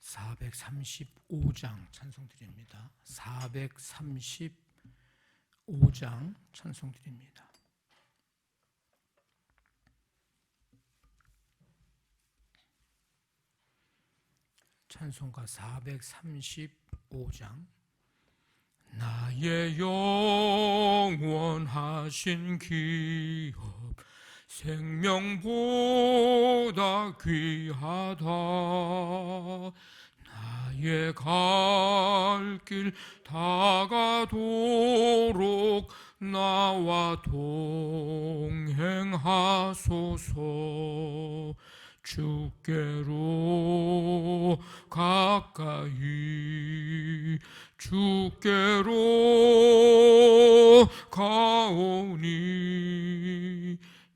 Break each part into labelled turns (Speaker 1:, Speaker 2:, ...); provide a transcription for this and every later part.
Speaker 1: 435장 찬송 드립니다. 435장 찬송 드립니다. 찬송가 435장. 나의 영원하신 기업 생명보다 귀하다. 나의 갈 길 다가도록 나와 동행하소서. 주께로 가까이 주께로 가오니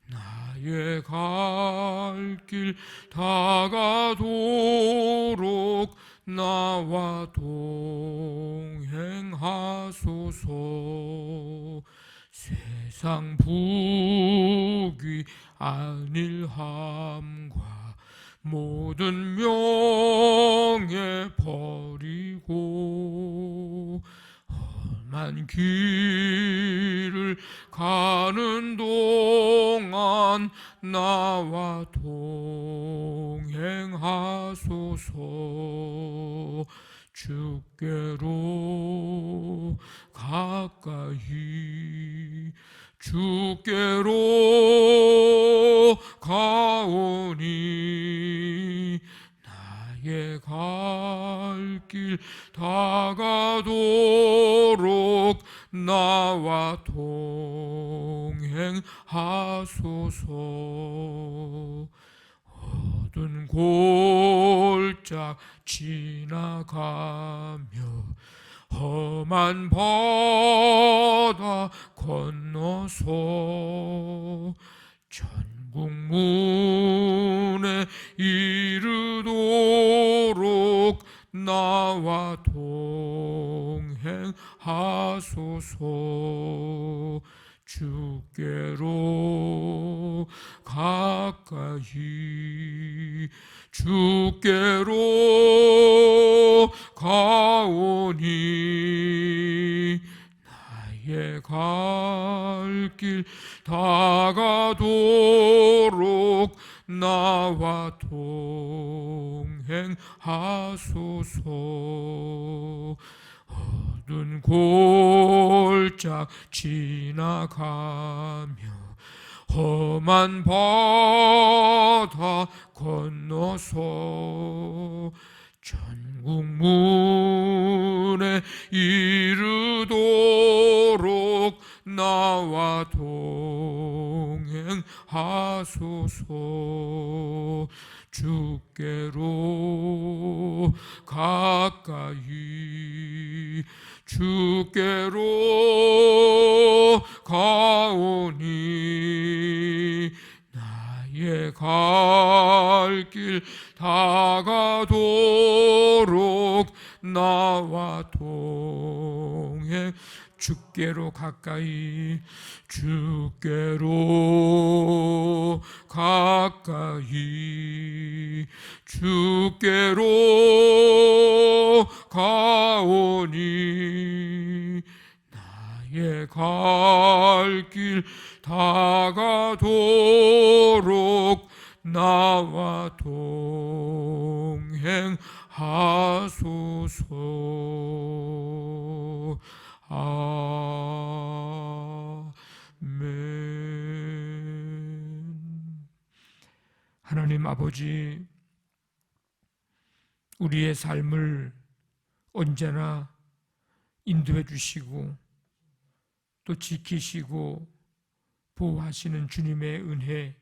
Speaker 1: 나의 갈 길 다가도록 나와 동행하소서. 세상 부귀 안일함과 모든 명예 버리고 험한 길을 가는 동안 나와 동행하소서. 주께로 가까이 주께로 가오니 나의 갈 길 다가도록 나와 동행하소서. 어두운 골짝 지나가며 험한 바다 건너서 천국 문에 이르도록 나와 동행하소서. 주께로 가까이 주께로 가오니 나의 갈 길 다가도록 나와 동행하소서. 어두운 골짝 지나가며 험한 바다 건너서 천국 문에 이르도록 나와 동행하소서. 주께로 가까이 주께로 가오니 나의 갈 길 다가도록 나와 동행. 주께로 가까이 주께로 가까이 주께로 가오니 나의 갈 길 다가도록 나와 동행하소서. 아멘. 하나님 아버지, 우리의 삶을 언제나 인도해 주시고 또 지키시고 보호하시는 주님의 은혜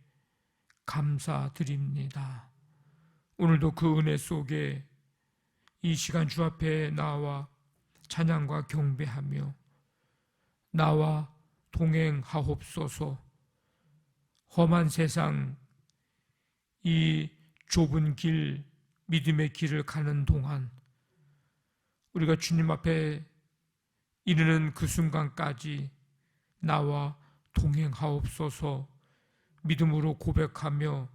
Speaker 1: 감사드립니다. 오늘도 그 은혜 속에 이 시간 주 앞에 나와 찬양과 경배하며 나와 동행하옵소서. 험한 세상 이 좁은 길, 믿음의 길을 가는 동안 우리가 주님 앞에 이르는 그 순간까지 나와 동행하옵소서. 믿음으로 고백하며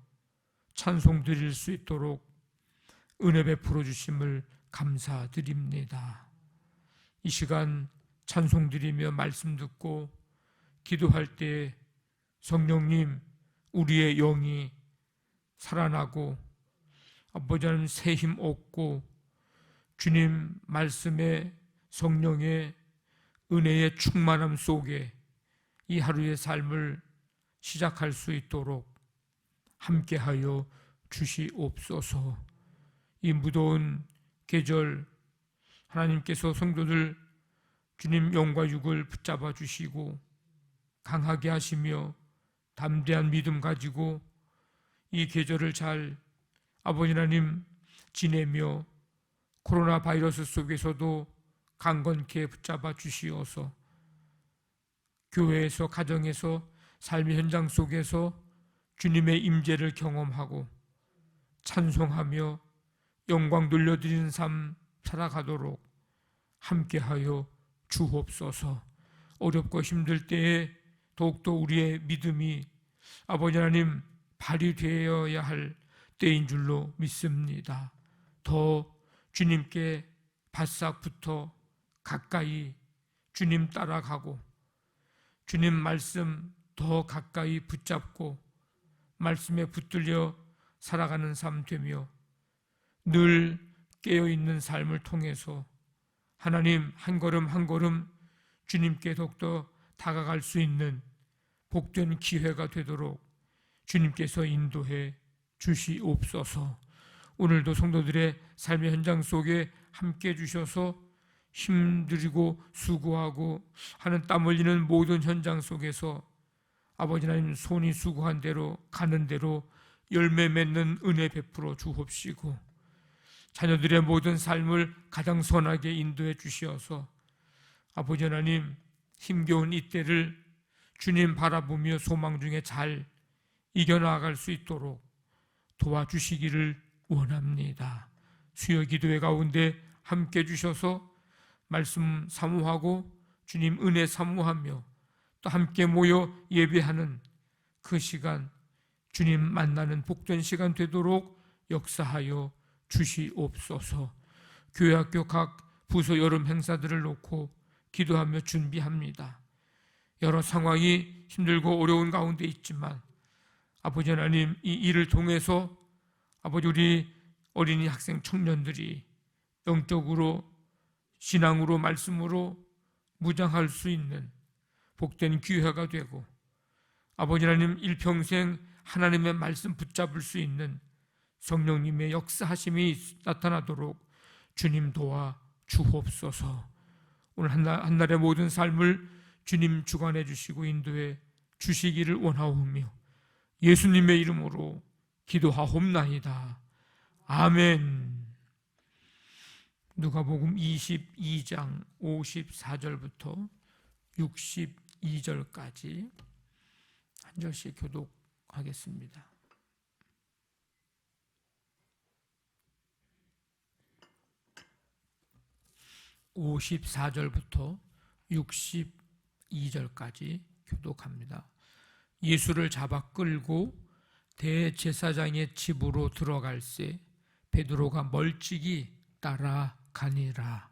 Speaker 1: 찬송 드릴 수 있도록 은혜 베풀어 주심을 감사드립니다. 이 시간 찬송 드리며 말씀 듣고 기도할 때 성령님, 우리의 영이 살아나고 아버지 하나님 새 힘 얻고 주님 말씀의 성령의 은혜의 충만함 속에 이 하루의 삶을 시작할 수 있도록 함께하여 주시옵소서. 이 무더운 계절 하나님께서 성도들 주님 영과 육을 붙잡아 주시고 강하게 하시며 담대한 믿음 가지고 이 계절을 잘 아버지 하나님 지내며 코로나 바이러스 속에서도 강건케 붙잡아 주시어서 교회에서 가정에서 삶의 현장 속에서 주님의 임재를 경험하고 찬송하며 영광 돌려드리는 삶 살아가도록 함께하여 주옵소서. 어렵고 힘들 때에 더욱더 우리의 믿음이 아버지 하나님 발휘되어야 할 때인 줄로 믿습니다. 더 주님께 바싹 붙어 가까이 주님 따라가고 주님 말씀 더 가까이 붙잡고 말씀에 붙들려 살아가는 삶 되며 늘 깨어있는 삶을 통해서 하나님 한 걸음 한 걸음 주님께 더욱더 다가갈 수 있는 복된 기회가 되도록 주님께서 인도해 주시옵소서. 오늘도 성도들의 삶의 현장 속에 함께 주셔서 힘들이고 수고하고 하는 땀 흘리는 모든 현장 속에서 아버지 하나님 손이 수고한 대로 가는 대로 열매 맺는 은혜 베풀어 주옵시고 자녀들의 모든 삶을 가장 선하게 인도해 주시어서 아버지 하나님 힘겨운 이때를 주님 바라보며 소망 중에 잘 이겨나갈 수 있도록 도와주시기를 원합니다. 수요 기도회 가운데 함께 주셔서 말씀 사모하고 주님 은혜 사모하며 또 함께 모여 예배하는 그 시간 주님 만나는 복된 시간 되도록 역사하여 주시옵소서. 교회학교 각 부서 여름 행사들을 놓고 기도하며 준비합니다. 여러 상황이 힘들고 어려운 가운데 있지만 아버지 하나님 이 일을 통해서 아버지 우리 어린이 학생 청년들이 영적으로 신앙으로 말씀으로 무장할 수 있는 복된 기회가 되고 아버지 하나님 일평생 하나님의 말씀 붙잡을 수 있는 성령님의 역사하심이 나타나도록 주님 도와 주옵소서. 오늘 한날의 모든 삶을 주님 주관해 주시고 인도해 주시기를 원하오며 예수님의 이름으로 기도하옵나이다. 아멘. 누가복음 22장 54절부터 62절까지 한 절씩 교독하겠습니다. (54절부터) (62절까지) 교독합니다. 예수를 잡아 끌고 대제사장의 집으로 들어갈새 베드로가 멀찍이 따라가니라.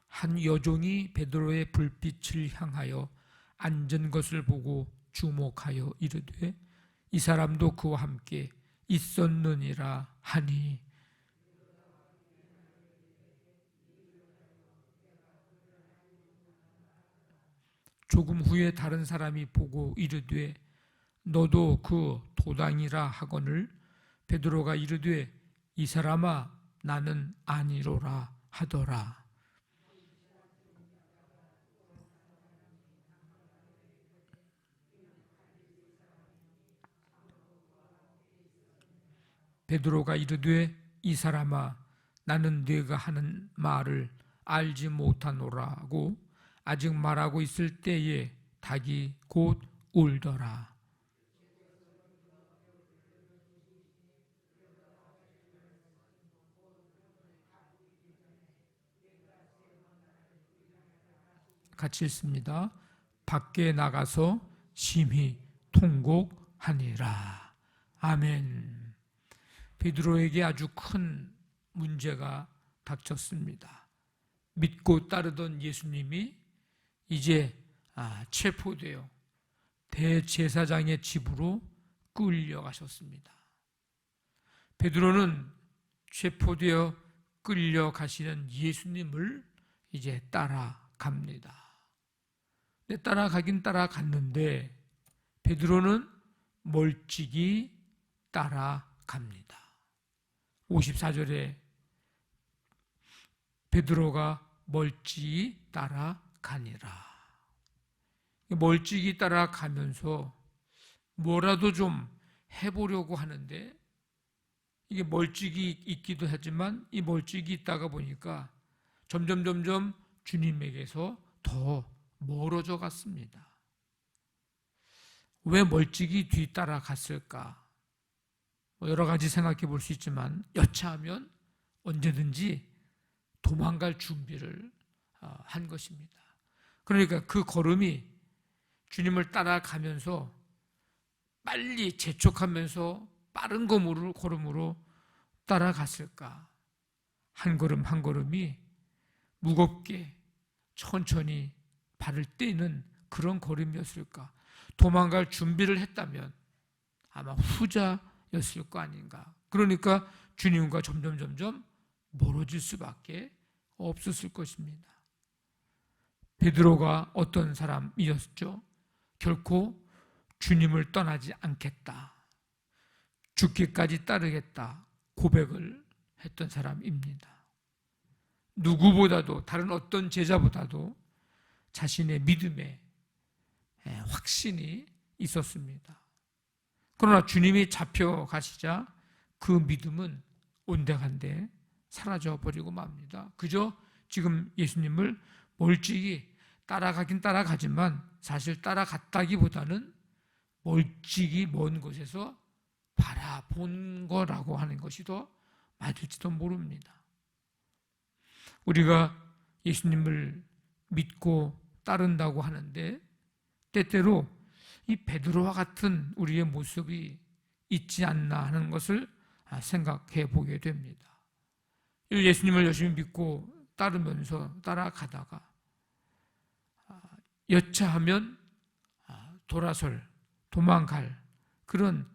Speaker 1: 한 여종이 베드로의 불빛을 향하여 앉은 것을 보고 주목하여 이르되 이 사람도 그와 함께 있었느니라 하니 조금 후에 다른 사람이 보고 이르되 너도 그 도당이라 하거늘 베드로가 이르되 이 사람아 나는 아니로라 하더라. 베드로가 이르되 이 사람아 나는 네가 하는 말을 알지 못하노라고 아직 말하고 있을 때에 닭이 곧 울더라. 같이 읽습니다. 밖에 나가서 심히 통곡하니라. 아멘. 베드로에게 아주 큰 문제가 닥쳤습니다. 믿고 따르던 예수님이 이제 체포되어 대제사장의 집으로 끌려가셨습니다. 베드로는 체포되어 끌려가시는 예수님을 이제 따라갑니다. 따라가긴 따라갔는데 베드로는 멀찍이 따라갑니다. 54절에 베드로가 멀찍이 따라가니라. 멀찍이 따라가면서 뭐라도 좀 해보려고 하는데 이게 멀찍이 있기도 하지만 이 멀찍이 있다가 보니까 점점 주님에게서 더 멀어져 갔습니다. 왜 멀찍이 뒤따라갔을까? 여러 가지 생각해 볼 수 있지만 여차하면 언제든지 도망갈 준비를 한 것입니다. 그러니까 그 걸음이 주님을 따라가면서 빨리 재촉하면서 빠른 걸음으로 따라갔을까? 한 걸음 한 걸음이 무겁게 천천히 발을 떼는 그런 걸음이었을까? 도망갈 준비를 했다면 아마 후자였을 거 아닌가? 그러니까 주님과 점점 멀어질 수밖에 없었을 것입니다. 베드로가 어떤 사람이었죠? 결코 주님을 떠나지 않겠다, 죽기까지 따르겠다 고백을 했던 사람입니다. 누구보다도 다른 어떤 제자보다도 자신의 믿음에 확신이 있었습니다. 그러나 주님이 잡혀가시자 그 믿음은 온데간데 사라져버리고 맙니다. 그저 지금 예수님을 멀찍이 따라가긴 따라가지만 사실 따라갔다기보다는 멀찍이 먼 곳에서 바라본 거라고 하는 것이 더 맞을지도 모릅니다. 우리가 예수님을 믿고 따른다고 하는데 때때로 이 베드로와 같은 우리의 모습이 있지 않나 하는 것을 생각해 보게 됩니다. 예수님을 열심히 믿고 따르면서 따라가다가 여차하면 돌아설, 도망갈 그런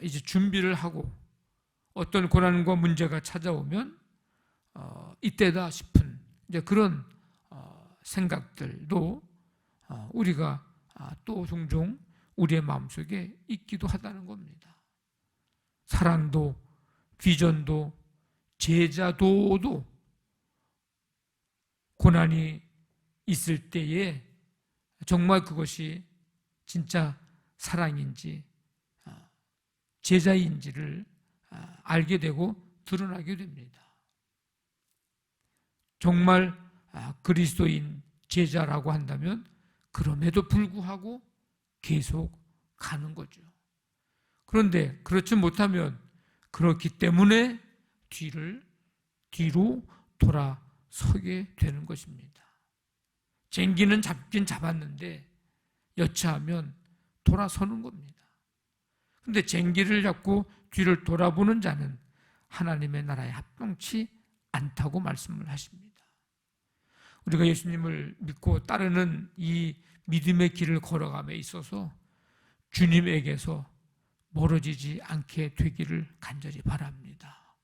Speaker 1: 이제 준비를 하고 어떤 고난과 문제가 찾아오면 이때다 싶은 이제 그런 생각들도 우리가 또 종종 우리의 마음속에 있기도 하다는 겁니다. 사랑도 비전도 제자도도 고난이 있을 때에 정말 그것이 진짜 사랑인지 제자인지를 알게 되고 드러나게 됩니다. 정말 그리스도인 제자라고 한다면 그럼에도 불구하고 계속 가는 거죠. 그런데 그렇지 못하면 그렇기 때문에 뒤로 돌아서게 되는 것입니다. 쟁기는 잡긴 잡았는데 여차하면 돌아서는 겁니다. 그런데 쟁기를 잡고 뒤를 돌아보는 자는 하나님의 나라에 합당치 않다고 말씀을 하십니다. 우리가 예수님을 믿고 따르는 이 믿음의 길을 걸어감에 있어서 주님에게서 멀어지지 않게 되기를 간절히 바랍니다.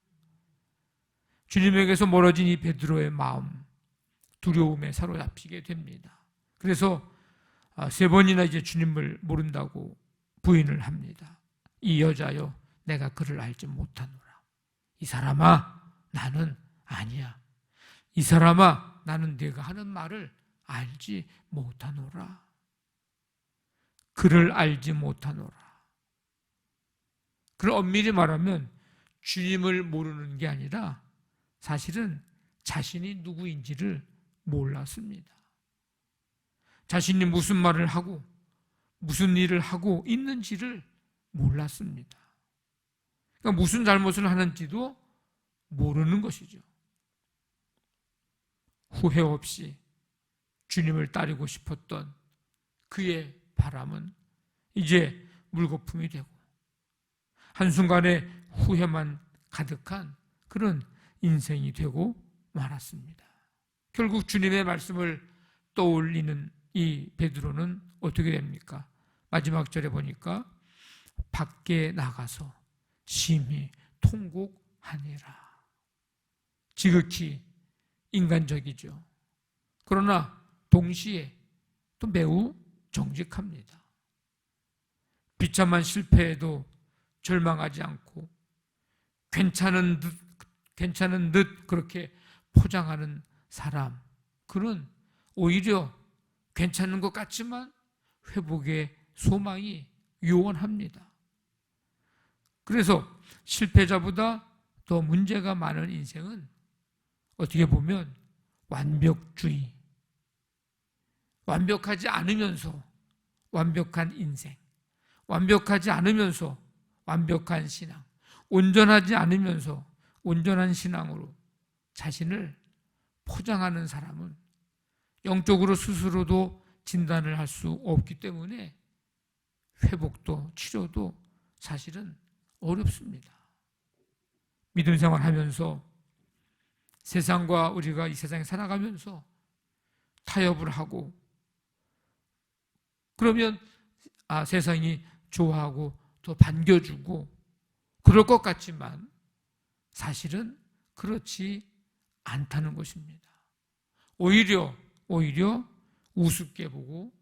Speaker 1: 주님에게서 멀어진 이 베드로의 마음, 두려움에 사로잡히게 됩니다. 그래서 3번이나 이제 주님을 모른다고 부인을 합니다. 이 여자여, 내가 그를 알지 못하노라. 이 사람아, 나는 아니야. 이 사람아, 나는 네가 하는 말을 알지 못하노라. 그를 알지 못하노라. 그걸 엄밀히 말하면 주님을 모르는 게 아니라 사실은 자신이 누구인지를 몰랐습니다. 자신이 무슨 말을 하고 무슨 일을 하고 있는지를 몰랐습니다. 그러니까 무슨 잘못을 하는지도 모르는 것이죠. 후회 없이 주님을 따르고 싶었던 그의 바람은 이제 물거품이 되고 한순간에 후회만 가득한 그런 인생이 되고 말았습니다. 결국 주님의 말씀을 떠올리는 이 베드로는 어떻게 됩니까? 마지막 절에 보니까 밖에 나가서 심히 통곡하니라. 지극히 인간적이죠. 그러나 동시에 또 매우 정직합니다. 비참한 실패에도 절망하지 않고 괜찮은 듯 그렇게 포장하는 사람, 그는 오히려 괜찮은 것 같지만 회복의 소망이 요원합니다. 그래서 실패자보다 더 문제가 많은 인생은 어떻게 보면 완벽주의, 완벽하지 않으면서 완벽한 인생, 완벽하지 않으면서 완벽한 신앙, 온전하지 않으면서 온전한 신앙으로 자신을 포장하는 사람은 영적으로 스스로도 진단을 할 수 없기 때문에 회복도 치료도 사실은 어렵습니다. 믿음 생활하면서 세상과 우리가 이 세상에 살아가면서 타협을 하고 그러면 세상이 좋아하고 더 반겨주고 그럴 것 같지만 사실은 그렇지 않다는 것입니다. 오히려 우습게 보고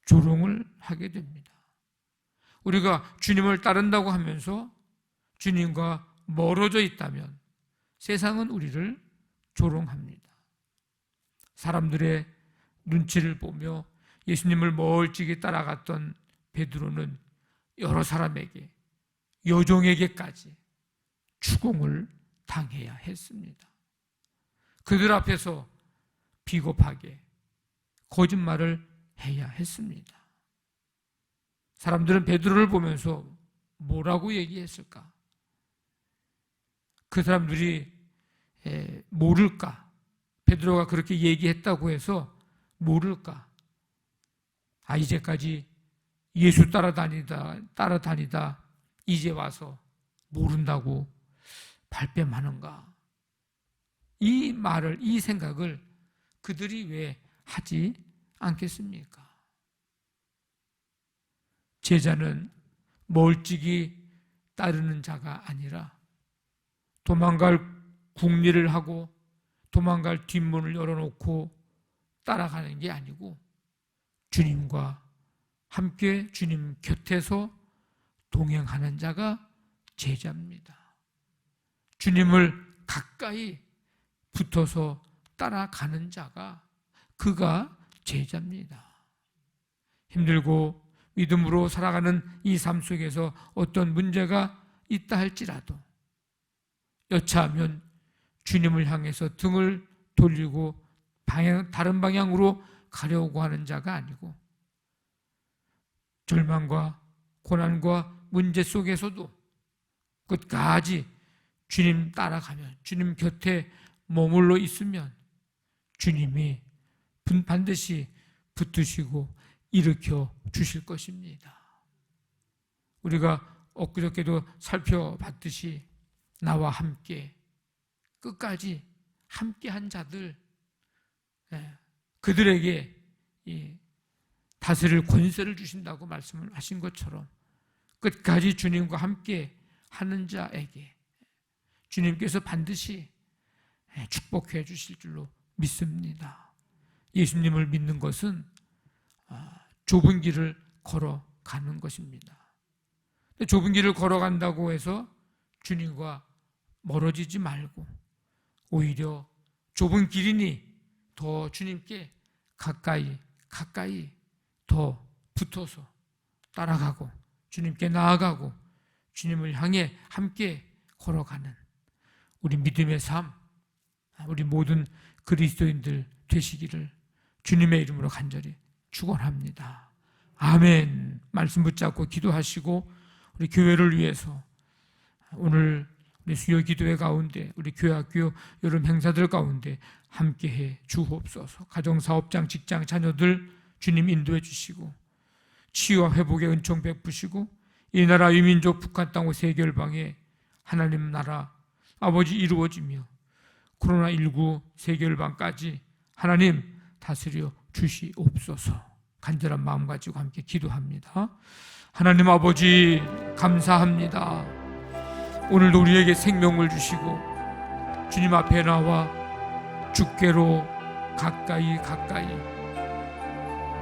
Speaker 1: 조롱을 하게 됩니다. 우리가 주님을 따른다고 하면서 주님과 멀어져 있다면 세상은 우리를 조롱합니다. 사람들의 눈치를 보며 예수님을 멀찍이 따라갔던 베드로는 여러 사람에게, 여종에게까지 추궁을 당해야 했습니다. 그들 앞에서 비겁하게 거짓말을 해야 했습니다. 사람들은 베드로를 보면서 뭐라고 얘기했을까? 그 사람들이 모를까? 베드로가 그렇게 얘기했다고 해서 모를까? 이제까지 예수 따라다니다 이제 와서 모른다고 발뺌하는가? 이 말을, 이 생각을 그들이 왜 하지 않겠습니까? 제자는 멀찍이 따르는 자가 아니라 도망갈 궁리를 하고 도망갈 뒷문을 열어놓고 따라가는 게 아니고 주님과 함께 주님 곁에서 동행하는 자가 제자입니다. 주님을 가까이 붙어서 따라가는 자가 그가 제자입니다. 힘들고 믿음으로 살아가는 이 삶 속에서 어떤 문제가 있다 할지라도 여차하면 주님을 향해서 등을 돌리고 다른 방향으로 가려고 하는 자가 아니고 절망과 고난과 문제 속에서도 끝까지 주님 따라가면, 주님 곁에 머물러 있으면 주님이 반드시 붙드시고 일으켜 주실 것입니다. 우리가 엊그저께도 살펴봤듯이 나와 함께 끝까지 함께한 자들, 그들에게 다스릴 권세를 주신다고 말씀을 하신 것처럼 끝까지 주님과 함께 하는 자에게 주님께서 반드시 축복해 주실 줄로 믿습니다. 예수님을 믿는 것은 좁은 길을 걸어가는 것입니다. 좁은 길을 걸어간다고 해서 주님과 멀어지지 말고 오히려 좁은 길이니 더 주님께 가까이 더 붙어서 따라가고 주님께 나아가고 주님을 향해 함께 걸어가는 우리 믿음의 삶, 우리 모든 그리스도인들 되시기를 주님의 이름으로 간절히 축원합니다. 아멘. 말씀 붙잡고 기도하시고 우리 교회를 위해서 오늘 우리 수요 기도회 가운데 우리 교회학교 여름 행사들 가운데 함께해 주옵소서. 가정사업장, 직장, 자녀들 주님 인도해 주시고 치유와 회복의 은총 베푸시고 이 나라 유민족 북한 땅 세계열방에 하나님 나라 아버지 이루어지며 코로나19 세계열방까지 하나님 다스려 주시옵소서. 간절한 마음 가지고 함께 기도합니다. 하나님 아버지 감사합니다. 오늘도 우리에게 생명을 주시고 주님 앞에 나와 주께로 가까이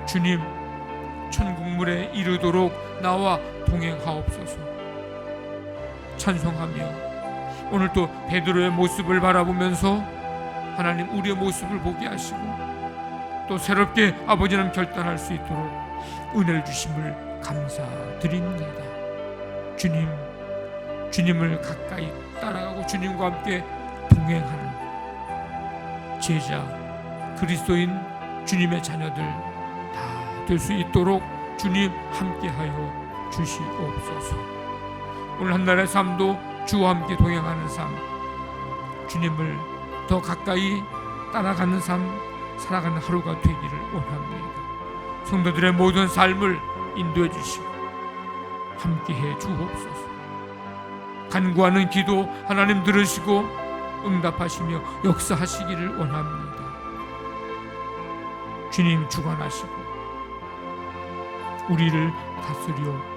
Speaker 1: 주님 천국물에 이르도록 나와 동행하옵소서. 찬송하며 오늘 또 베드로의 모습을 바라보면서 하나님 우리의 모습을 보게 하시고 또 새롭게 아버지는 결단할 수 있도록 은혜를 주심을 감사드립니다. 주님을 가까이 따라가고 주님과 함께 동행하는 제자 그리스도인 주님의 자녀들 다 될 수 있도록 주님 함께하여 주시옵소서. 오늘 한날의 삶도 주와 함께 동행하는 삶, 주님을 더 가까이 따라가는 삶, 살아가는 하루가 되기를 원합니다. 성도들의 모든 삶을 인도해 주시고 함께해 주옵소서. 간구하는 기도 하나님 들으시고 응답하시며 역사하시기를 원합니다. 주님 주관하시고 우리를 다스려